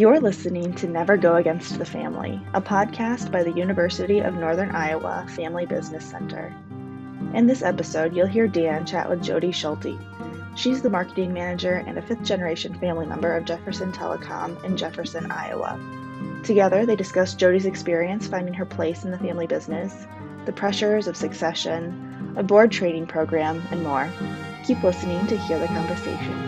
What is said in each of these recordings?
You're listening to Never Go Against the Family, a podcast by the University of Northern Iowa Family Business Center. In this episode, you'll hear Dan chat with Jody Schulte. She's the marketing manager and a fifth-generation family member of Jefferson Telecom in Jefferson, Iowa. Together, they discuss Jody's experience finding her place in the family business, the pressures of succession, a board training program, and more. Keep listening to hear the conversation.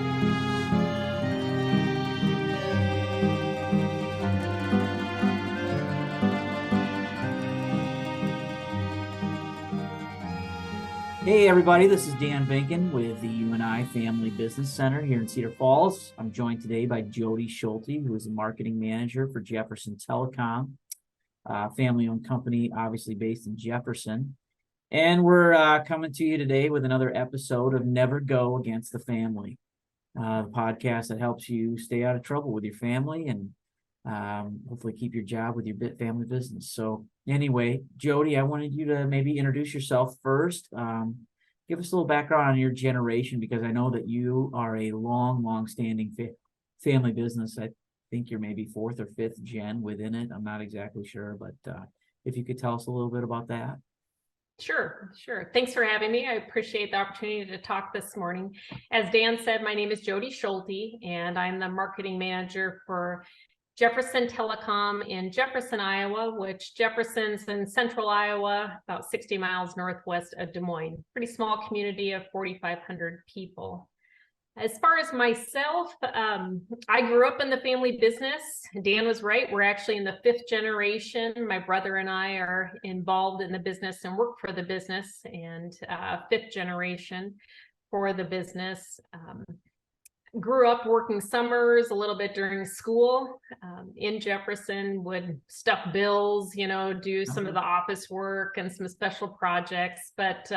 Hey everybody, this is Dan Benkin with the UNI Family Business Center here in Cedar Falls. I'm joined today by Jody Schulte, who is a marketing manager for Jefferson Telecom, a family-owned company obviously based in Jefferson. And we're coming to you today with another episode of Never Go Against the Family, the podcast that helps you stay out of trouble with your family and hopefully keep your job with your family business. So anyway, Jody, I wanted you to maybe introduce yourself first. Give us a little background on your generation, because I know that you are a long-standing family business. I think you're maybe fourth or fifth gen within it. I'm not exactly sure, but if you could tell us a little bit about that. Sure. Thanks for having me. I appreciate the opportunity to talk this morning. As Dan said, my name is Jody Schulte, and I'm the marketing manager for Jefferson Telecom in Jefferson, Iowa, which Jefferson's in central Iowa, about 60 miles northwest of Des Moines. Pretty small community of 4,500 people. As far as myself, I grew up in the family business. Dan was right. We're actually in the fifth generation. My brother and I are involved in the business and work for the business, and fifth generation for the business. Grew up working summers, a little bit during school in Jefferson, would stuff bills, do some of the office work and some special projects, but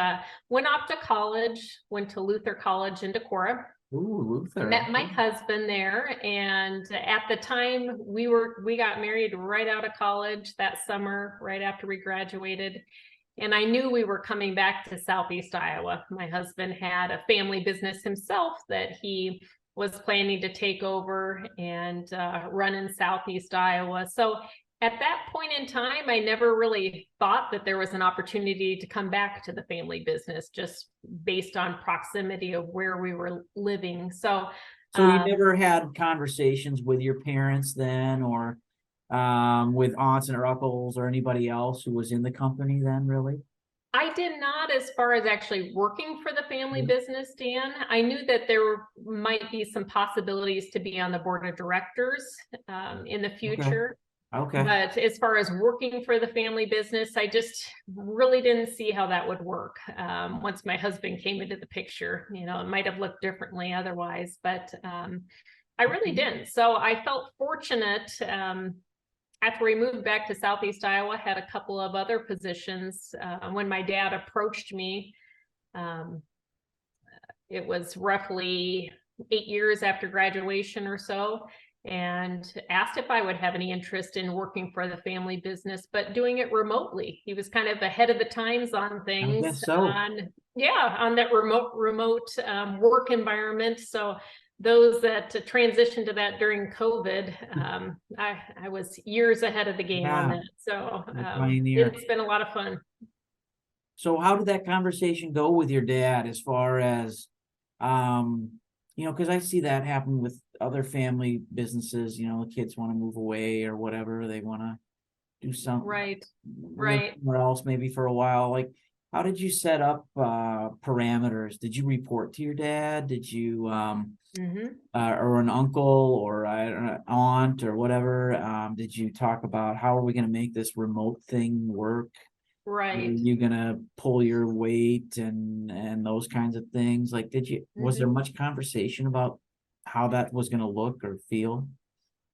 went off to college, went to Luther College in Decorah. Ooh, Luther. Met my husband there, and at the time we got married right out of college that summer, right after we graduated. And I knew we were coming back to Southeast Iowa. My husband had a family business himself that he was planning to take over and run in Southeast Iowa. So at that point in time, I never really thought that there was an opportunity to come back to the family business, just based on proximity of where we were living. So you never had conversations with your parents then, or with aunts and uncles or anybody else who was in the company then, really? I did not, as far as actually working for the family business, Dan. I knew that there might be some possibilities to be on the board of directors in the future. Okay. But as far as working for the family business, I just really didn't see how that would work. Once my husband came into the picture, it might have looked differently otherwise, but I really didn't. So I felt fortunate. After we moved back to Southeast Iowa, had a couple of other positions. When my dad approached me, it was roughly 8 years after graduation or so, and asked if I would have any interest in working for the family business, but doing it remotely. He was kind of ahead of the times on things. I guess so. On that remote work environment. So those that transitioned to that during COVID, I was years ahead of the game on that. So it's been a lot of fun. So how did that conversation go with your dad, as far as, because I see that happen with other family businesses, the kids want to move away or whatever, they want to do something. Right. Somewhere else maybe for a while. Like, how did you set up parameters? Did you report to your dad? Did you, or an uncle or an aunt or whatever? Did you talk about how are we going to make this remote thing work? Right. Are you going to pull your weight and those kinds of things? Like, was there much conversation about how that was going to look or feel?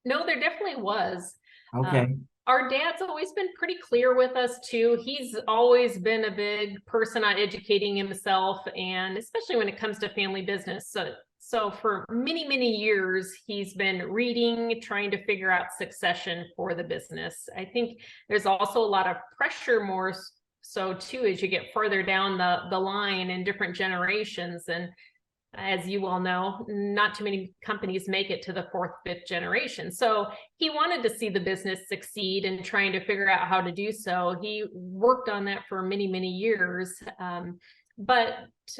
No, there definitely was. Okay. Our dad's always been pretty clear with us too. He's always been a big person on educating himself, and especially when it comes to family business. So for many years, he's been reading, trying to figure out succession for the business. I think there's also a lot of pressure, more so too, as you get further down the line in different generations. And as you all know, not too many companies make it to the fourth, fifth generation. So he wanted to see the business succeed and trying to figure out how to do so. He worked on that for many, many years. But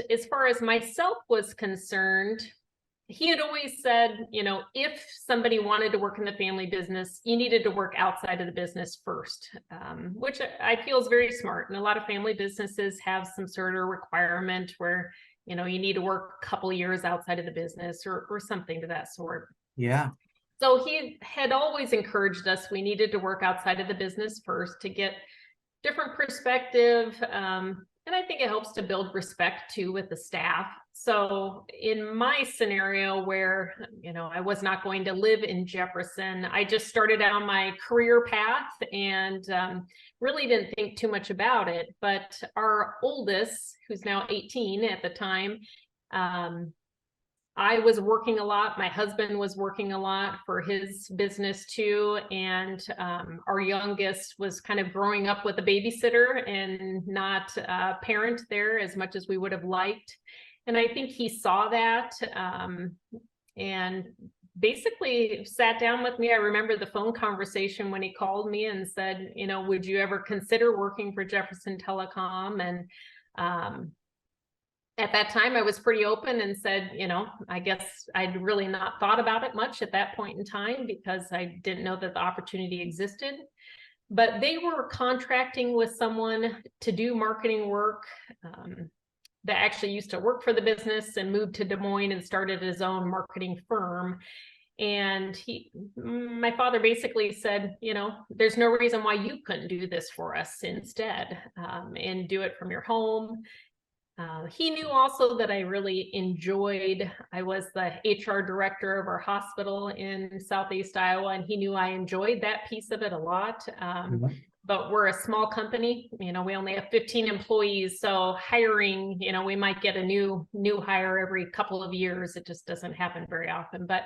as far as myself was concerned, he had always said, if somebody wanted to work in the family business, you needed to work outside of the business first, which I feel is very smart. And a lot of family businesses have some sort of requirement where, you need to work a couple of years outside of the business or something to that sort. Yeah. So he had always encouraged us, we needed to work outside of the business first to get different perspective. And I think it helps to build respect too with the staff. So in my scenario where, I was not going to live in Jefferson, I just started on my career path and really didn't think too much about it. But our oldest, who's now 18 at the time, I was working a lot. My husband was working a lot for his business too. And our youngest was kind of growing up with a babysitter and not a parent there as much as we would have liked. And I think he saw that and basically sat down with me. I remember the phone conversation when he called me and said, would you ever consider working for Jefferson Telecom? And at that time, I was pretty open and said, I guess I'd really not thought about it much at that point in time because I didn't know that the opportunity existed. But they were contracting with someone to do marketing work that actually used to work for the business and moved to Des Moines and started his own marketing firm. And my father basically said, there's no reason why you couldn't do this for us instead and do it from your home. He knew also that I really I was the HR director of our hospital in Southeast Iowa, and he knew I enjoyed that piece of it a lot. But we're a small company, we only have 15 employees. So hiring, we might get a new hire every couple of years. It just doesn't happen very often, but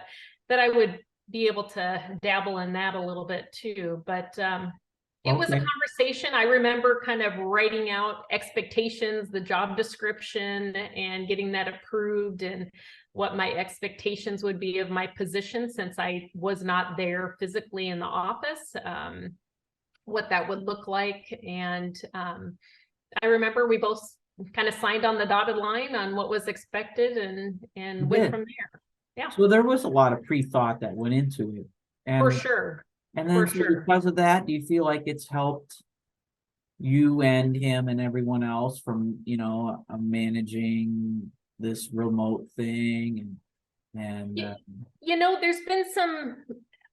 that I would be able to dabble in that a little bit too. But it was a conversation. I remember kind of writing out expectations, the job description, and getting that approved and what my expectations would be of my position since I was not there physically in the office, what that would look like. And I remember we both kind of signed on the dotted line on what was expected and went from there. Yeah. So there was a lot of pre-thought that went into it. And for sure. And then because of that, do you feel like it's helped you and him and everyone else from, managing this remote thing and there's been some,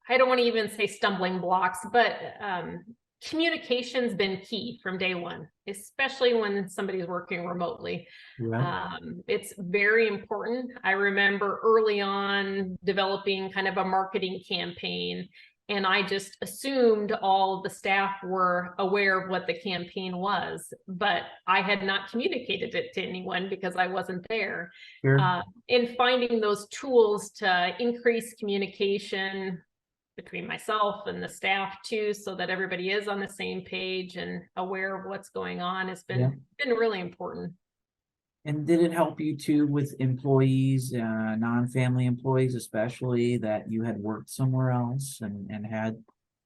I don't want to even say stumbling blocks, but communication's been key from day one, especially when somebody's working remotely. Yeah. It's very important. I remember early on developing kind of a marketing campaign, and I just assumed all the staff were aware of what the campaign was, but I had not communicated it to anyone because I wasn't there. Sure. In finding those tools to increase communication between myself and the staff too, so that everybody is on the same page and aware of what's going on has been really important. And did it help you too with employees, non-family employees, especially that you had worked somewhere else and had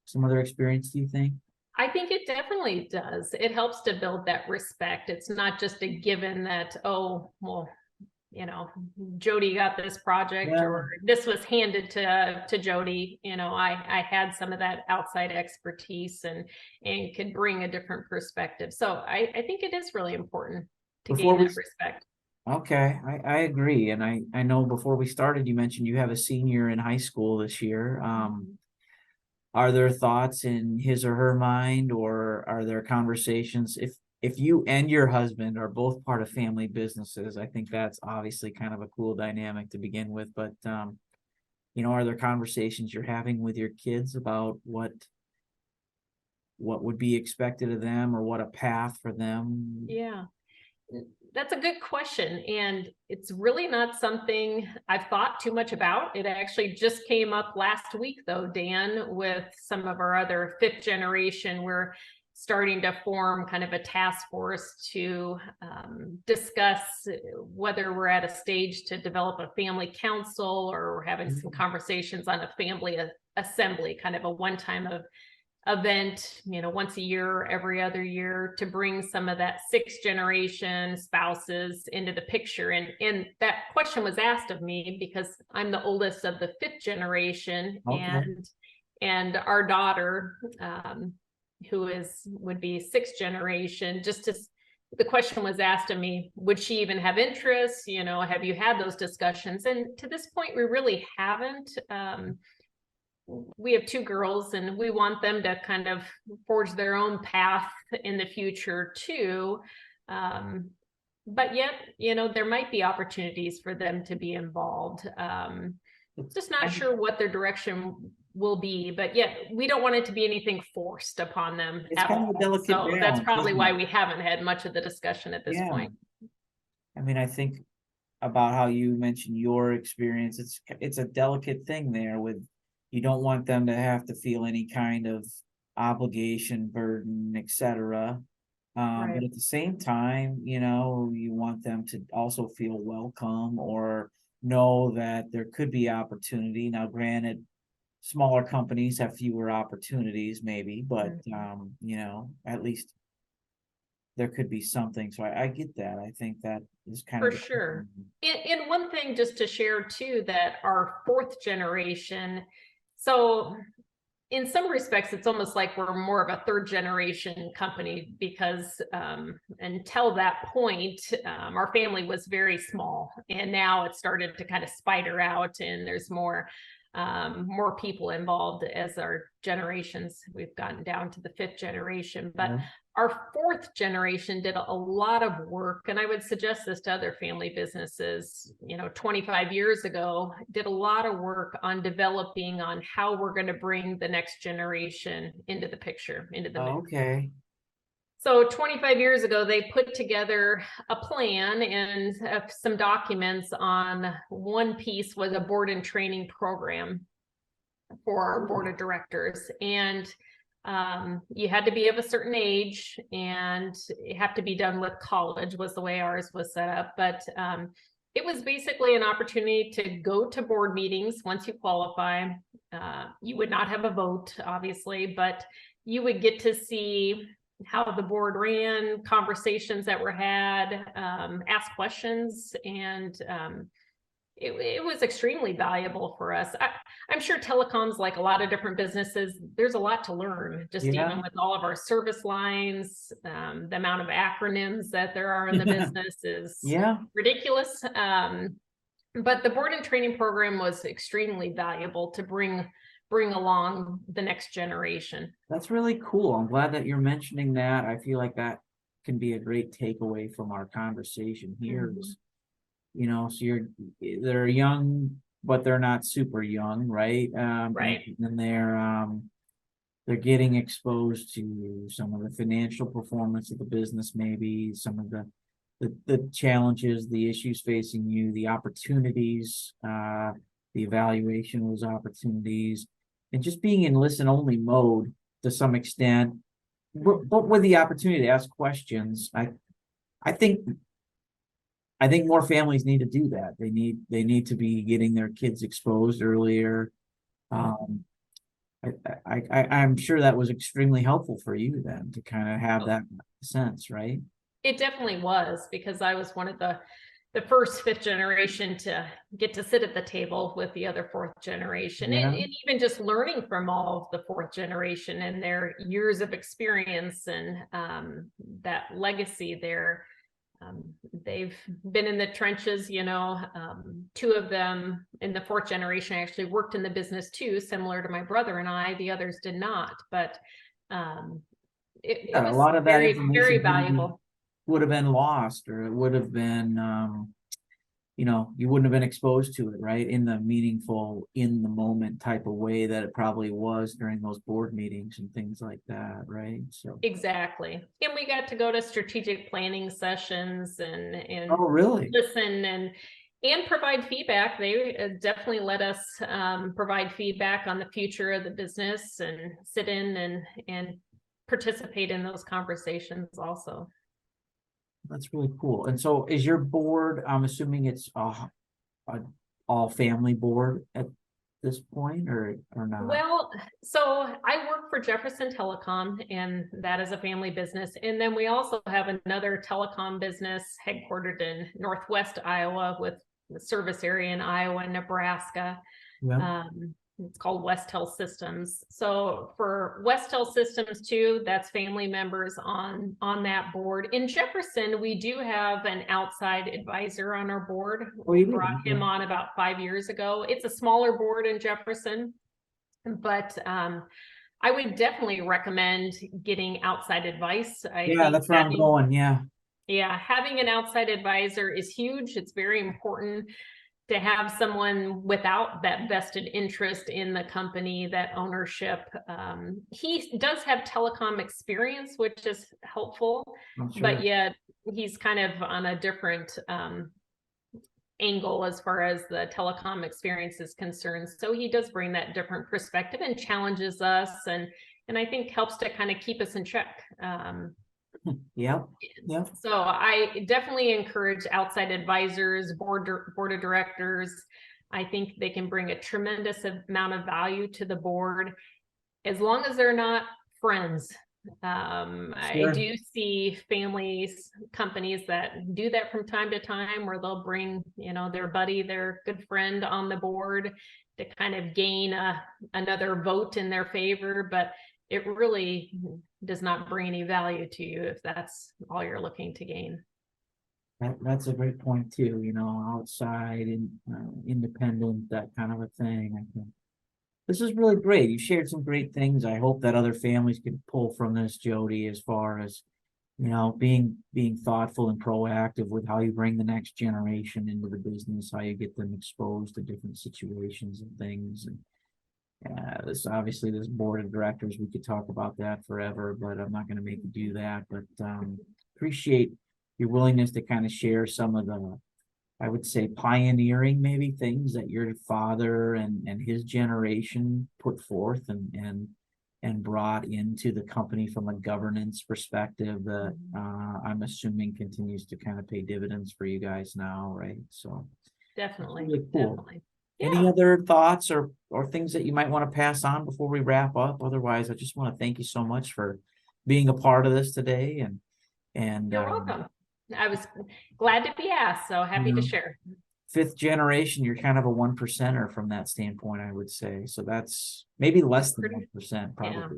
some other experience, do you think? I think it definitely does. It helps to build that respect. It's not just a given that, oh, well, Jody got this project or this was handed to Jody. I had some of that outside expertise and could bring a different perspective. So I think it is really important to gain that respect. Okay, I agree. And I know before we started, you mentioned you have a senior in high school this year. Are there thoughts in his or her mind, or are there conversations? If you and your husband are both part of family businesses, I think that's obviously kind of a cool dynamic to begin with. But are there conversations you're having with your kids about what would be expected of them or what a path for them? Yeah. That's a good question. And it's really not something I've thought too much about. It actually just came up last week, though, Dan, with some of our other fifth generation. We're starting to form kind of a task force to discuss whether we're at a stage to develop a family council, or we're having some conversations on a family assembly, kind of a one-time event, once a year, every other year, to bring some of that sixth generation spouses into the picture. And that question was asked of me because I'm the oldest of the fifth generation, and our daughter, who would be sixth generation, the question was asked of me, would she even have interest? Have you had those discussions? And to this point, we really haven't. We have two girls, and we want them to kind of forge their own path in the future too. But yet, there might be opportunities for them to be involved. Just not sure what their direction will be, but yet we don't want it to be anything forced upon them. It's kind of a delicate balance, so that's probably why we haven't had much of the discussion at this point. I mean, I think about how you mentioned your experience. It's a delicate thing there with, you don't want them to have to feel any kind of obligation, burden, etc. But at the same time, you want them to also feel welcome or know that there could be opportunity. Now, granted, smaller companies have fewer opportunities maybe, but at least there could be something. So I get that. I think that is kind of for sure. And one thing just to share too, that our fourth generation, so in some respects, it's almost like we're more of a third generation company, because until that point, our family was very small, and now it started to kind of spider out, and there's more people involved as our generations. We've gotten down to the fifth generation, but our fourth generation did a lot of work, and I would suggest this to other family businesses, 25 years ago, did a lot of work on developing on how we're going to bring the next generation into the picture, into the mix. Okay. So 25 years ago, they put together a plan and some documents. On one piece was a board and training program for our board of directors. And you had to be of a certain age, and it had to be done with college, was the way ours was set up. But it was basically an opportunity to go to board meetings once you qualify. You would not have a vote, obviously, but you would get to see how the board ran, conversations that were had, ask questions, and it was extremely valuable for us. I'm sure telecoms, like a lot of different businesses, there's a lot to learn, just even with all of our service lines. The amount of acronyms that there are in the business is ridiculous. But the board and training program was extremely valuable to bring along the next generation. That's really cool. I'm glad that you're mentioning that. I feel like that can be a great takeaway from our conversation here. So they're young, but they're not super young, right? Right. And they're getting exposed to some of the financial performance of the business, maybe some of the challenges, the issues facing you, the opportunities, the evaluation of those opportunities, and just being in listen only mode to some extent, but with the opportunity to ask questions. I think more families need to do that. They need to be getting their kids exposed earlier. I'm sure that was extremely helpful for you then, to kind of have that sense, right? It definitely was, because I was one of the first fifth generation to get to sit at the table with the other fourth generation, and even just learning from all of the fourth generation and their years of experience and that legacy there. They've been in the trenches, two of them in the fourth generation actually worked in the business too, similar to my brother and I. The others did not, but it was a lot of that very, very valuable. Would have been lost, or it would have been, you wouldn't have been exposed to it, right? In the meaningful, in the moment type of way that it probably was during those board meetings and things like that, right? So exactly. And we got to go to strategic planning sessions and oh, really? Listen and provide feedback. They definitely let us provide feedback on the future of the business and sit in and participate in those conversations also. That's really cool. And so is your board, I'm assuming it's a all family board at this point or not? Well, so I work for Jefferson Telecom, and that is a family business. And then we also have another telecom business headquartered in Northwest Iowa with the service area in Iowa and Nebraska. Yeah. It's called Westel Systems. So for Westel Systems too, that's family members on that board. In Jefferson, we do have an outside advisor on our board. We brought him on about 5 years ago. It's a smaller board in Jefferson, but I would definitely recommend getting outside advice. That's where I'm going. Yeah, having an outside advisor is huge. It's very important to have someone without that vested interest in the company, that ownership. He does have telecom experience, which is helpful, but yet he's kind of on a different angle as far as the telecom experience is concerned. So he does bring that different perspective and challenges us, and I think helps to kind of keep us in check. Yeah. So I definitely encourage outside advisors, board of directors. I think they can bring a tremendous amount of value to the board, as long as they're not friends. I do see companies that do that from time to time, where they'll bring, their buddy, their good friend on the board to kind of gain another vote in their favor, but it really does not bring any value to you if that's all you're looking to gain. That's a great point too, outside and independent, that kind of a thing. I think this is really great. You shared some great things. I hope that other families can pull from this, Jody, as far as, being thoughtful and proactive with how you bring the next generation into the business, how you get them exposed to different situations and things. And this board of directors, we could talk about that forever, but I'm not going to make you do that. But appreciate your willingness to kind of share some of the, I would say, pioneering maybe things that your father and his generation put forth and brought into the company from a governance perspective that I'm assuming continues to kind of pay dividends for you guys now, right? So definitely, really cool. Definitely. Any other thoughts or things that you might want to pass on before we wrap up? Otherwise, I just want to thank you so much for being a part of this today. And you're welcome. I was glad to be asked, so happy to share. Fifth generation, you're kind of a 1%er from that standpoint, I would say. So that's maybe less than 1%, probably. Yeah.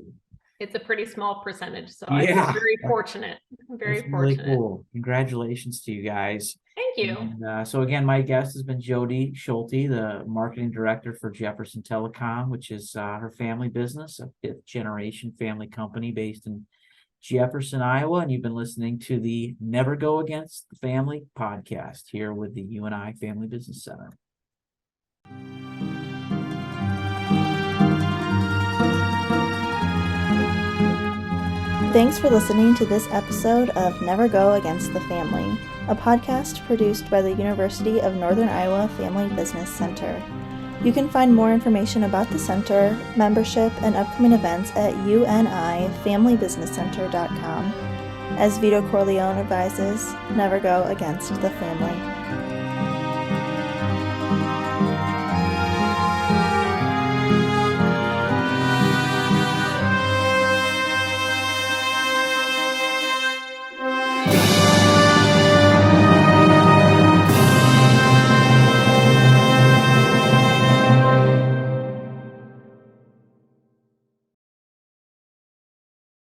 It's a pretty small percentage, so I'm very fortunate. Very fortunate. Really cool. Congratulations to you guys. Thank you. And, so again, my guest has been Jody Schulte, the marketing director for Jefferson Telecom, which is her family business, a fifth generation family company based in Jefferson, Iowa. And you've been listening to the Never Go Against the Family podcast here with the UNI Family Business Center. Thanks for listening to this episode of Never Go Against the Family, a podcast produced by the University of Northern Iowa Family Business Center. You can find more information about the center, membership, and upcoming events at unifamilybusinesscenter.com. As Vito Corleone advises, never go against the family.